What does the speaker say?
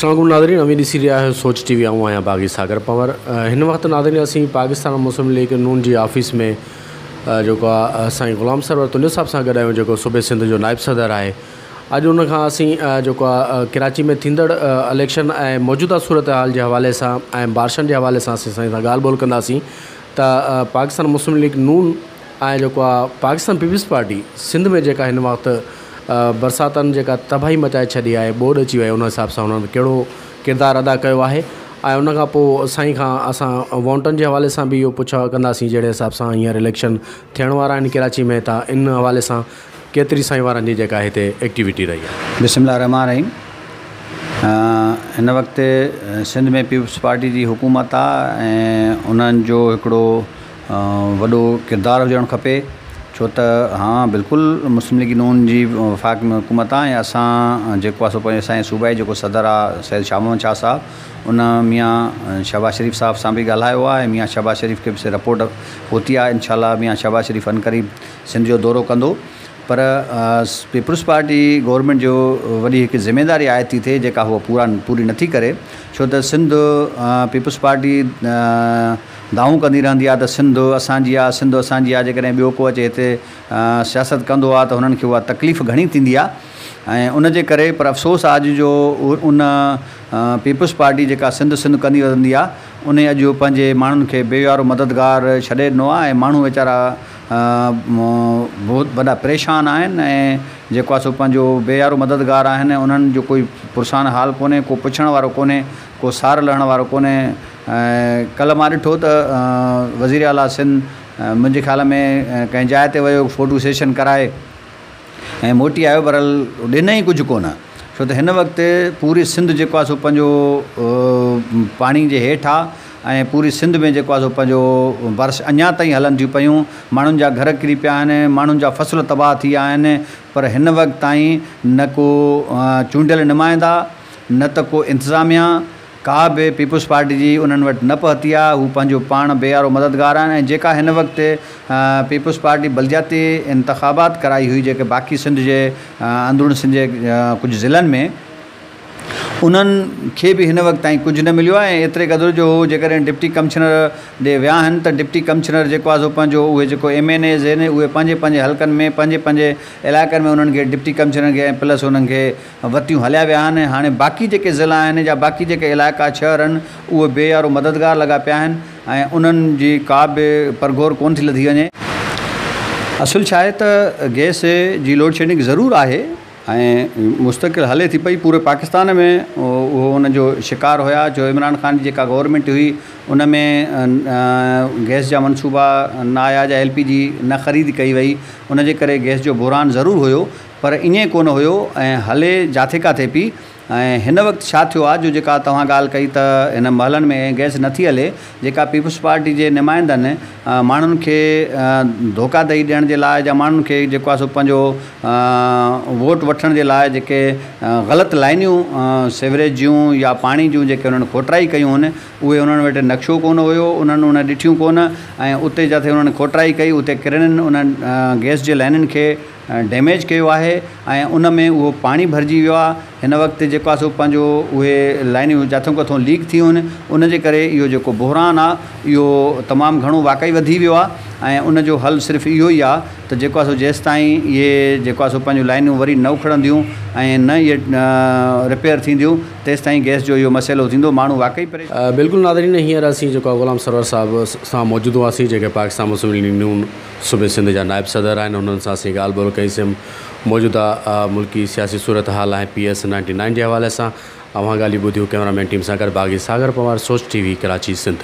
अस्सलाम नादरीन, अभी ॾिसी रहा है सोच टीवी। आऊँ आहियां बागी सागर पवर। हिन वक्त नादरीन असीं पाकिस्तान मुस्लिम लीग नून जी ऑफिस में जेको आहे साईं ग़ुलाम सरवर तुंजो साहब सां गॾु आहियूं, जेको सूबे सिंध जो नायब सदर आहे। अॼु उन खां असीं जेको आहे कराची में थींदड़ इलेक्शन ऐं मौजूदा सूरत हाल जे हवाले सां ऐं बारिशनि जे हवाले सां असीं साईं सां ॻाल्हि ॿोल कंदासीं त पाकिस्तान मुस्लिम लीग नून ऐं जेको आहे पाकिस्तान पीपल्स पार्टी सिंध में जेका हिन वक़्तु बरसातनि जेका तबाही मचाए छॾी आहे, ॿोॾि अची वई, उन हिसाब सां उन्हनि कहिड़ो किरदारु अदा कयो आहे। ऐं उन खां पोइ साईं खां असां वोटनि जे हवाले सां बि इहो पुछा कंदासीं जहिड़े हिसाब सां हींअर इलेक्शन थियण वारा आहिनि कराची में, त इन हवाले सां केतिरी साईं वारनि जी जेका हिते एक्टिविटी रही आहे। बिस्मिल्लाह रहमान रहीम। हिन वक़्तु सिंध में पीपल्स पार्टी जी हुकूमत आहे ऐं उन्हनि जो हिकिड़ो वॾो किरदारु हुजणु खपे, छो त हाँ बिल्कुलु मुस्लिम लीग नून जी वफ़ाक़ में हुकूमत आहे ऐं असां जेको आहे सो पंहिंजे असांजे सूबे जेको सदर आहे सैयद शाह मोहम्मद शाह साहब, उन मियाँ शहबाज शरीफ़ साहब सां बि ॻाल्हायो आहे ऐं मियाँ शहबाज शरीफ़ खे बि रिपोर्ट पहुती आहे। इंशाल्लाह मियाँ शहबाज शरीफ़ अनक़रीब सिंध जो दौरो कंदो। पर पीपल्स पार्टी गवर्नमेंट जो वॾी हिकु ज़िम्मेदारी आहे थी थिए जेका उहा पूरी नथी करे, छो त सिंध पीपल्स पार्टी दावूं कंदी रहंदी आहे त सिंध असांजी आहे, सिंध असांजी आहे। जेकॾहिं ॿियो को अचे हिते सियासत कंदो आहे त हुननि खे उहा तकलीफ़ घणी थींदी आहे ऐं उनजे करे। पर अफ़सोस आहे अॼु जो उन पीपल्स पार्टी जेका सिंध कंदी रहंदी आहे, उन अॼु पंहिंजे माण्हुनि खे बेवारो मददगार छॾे ॾिनो आहे ऐं माण्हू वीचारा बहुत वॾा परेशान आहिनि ऐं जेको आहे सो पंहिंजो बेयारो मददगार आहिनि। उन्हनि जो कोई पुरसान हाल कोन्हे, को पुछण वारो कोन्हे, को सार लहण वारो कोन्हे। कल्ह मां ॾिठो त वज़ीर आला सिंध मुंहिंजे ख़्याल में कंहिं जाइ ते वियो, फ़ोटो सेशन कराए ऐं मोटी आयो, पर ॾिनई कुझु कोन। छो त हिन वक़्तु पूरी सिंध जेको आहे सो पंहिंजो पाणी जे हेठि आहे ऐं पूरी सिंध में जेको आहे सो पंहिंजो बारिश अञा ताईं हलनि थियूं पियूं। माण्हुनि जा घर किरी पिया आहिनि, माण्हुनि जा फसल तबाह थी विया आहिनि। पर हिन वक़्तु ताईं न को चूंडियल नुमाइंदा, न त को इंतिज़ामिया, का बि पीपल्स पार्टी जी उन्हनि वटि न पहुती आहे। हू पंहिंजो पाण बेयारो मददगार आहिनि ऐं जेका हिन वक़्तु पीपल्स पार्टी बलदियाती इंतख़ाबात कराई हुई, जेके बाक़ी सिंध जे अंदरूण सिंध जे कुझु ज़िलनि में, उन्हनि खे बि हिन वक़्तु ताईं कुझु न मिलियो आहे। ऐं एतिरे क़दुरु जो जेकॾहिं डिप्टी कमिश्नर ॾे विया आहिनि त डिप्टी कमिश्नर जेको आहे सो पंहिंजो उहे जेको MNAs आहिनि, उहे पंहिंजे हल्कनि में पंहिंजे इलाइक़नि में उन्हनि खे डिप्टी कमिश्नर खे ऐं प्लस उन्हनि खे वतियूं हलिया विया आहिनि। हाणे बाक़ी जेके ज़िला आहिनि या बाक़ी जेके इलाइक़ा शहर आहिनि, उहे बेयारो मददगार लॻा पिया आहिनि ऐं उन्हनि जी का बि परगोर कोन थी लधी वञे। असुल छा आहे त गैस जी लोड शेडिंग ज़रूरु आहे ऐं मुस्तक़िल हले थी पई पूरे पाकिस्तान में। उहो उनजो शिकार हुया जो इमरान ख़ान जी जेका गवर्नमेंट हुई, उन में गैस जा मनसूबा न आया, जा LPG न ख़रीद कई वई, उनजे करे गैस जो बहरान ज़रूरु हुयो, पर ईअं कोन हुयो ऐं हले जाथे काथे पई। ऐं हिन वक़्तु छा थियो आहे, जो जेका तव्हां ॻाल्हि कई त हिन महलनि में गैस नथी हले, जेका पीपल्स पार्टी जे नुमाइंदनि माण्हुनि खे धोखा ॾेई ॾियण जे लाइ, या माण्हुनि खे जेको आहे सो पंहिंजो वोट वठण जे लाइ जेके ग़लति लाइनियूं सेवरेज जूं या पाणी जूं जेके उन्हनि खोटराई कयूं आहिनि, उहे उन्हनि वटि नक्शो कोन हुयो, उन्हनि उन ॾिठियूं कोन ऐं उते जिथे उन्हनि खोटराई कई उते किरननि उन्हनि गैस जे लाइननि खे डैमेज कयो आहे ऐं उन में उहो पाणी भरिजी वियो आहे। हिन वक़्तु जेको आहे सो पंहिंजो उहे लाइनियूं जिथों किथों लीक थियूं आहिनि, उनजे करे इहो जेको बहरान आहे इहो तमामु घणो वाक़ई वधी वियो आहे। ऐं उनजो हल सिर्फ़ु इहो ई आहे त जेको आहे सो जेसि ताईं इहे जेको आहे सो पंहिंजो लाइनियूं वरी न उखड़ंदियूं ऐं न इहे रिपेयर थींदियूं, तेसि ताईं गैस जो इहो मसइलो थींदो। माण्हू वाक़ई बिल्कुलु नादरीन, हींअर असीं जेको ग़ुलाम सरवर साहब सां मौजूदु हुआसीं, जेके पाकिस्तान मुस्लिम लीग नून सूबे सिंध जा नायब सदर आहिनि। उन्हनि सां असीं ॻाल्हि ॿोल कईसीं मौजूदा मुल्की सियासी सूरत हाल ऐं PS 99 जे हवाले सां। अवां ॻाल्हियूं ॿुधियूं। कैमरामैन टीम सां गॾु बागी सागर पवार, सोच TV, कराची, सिंध।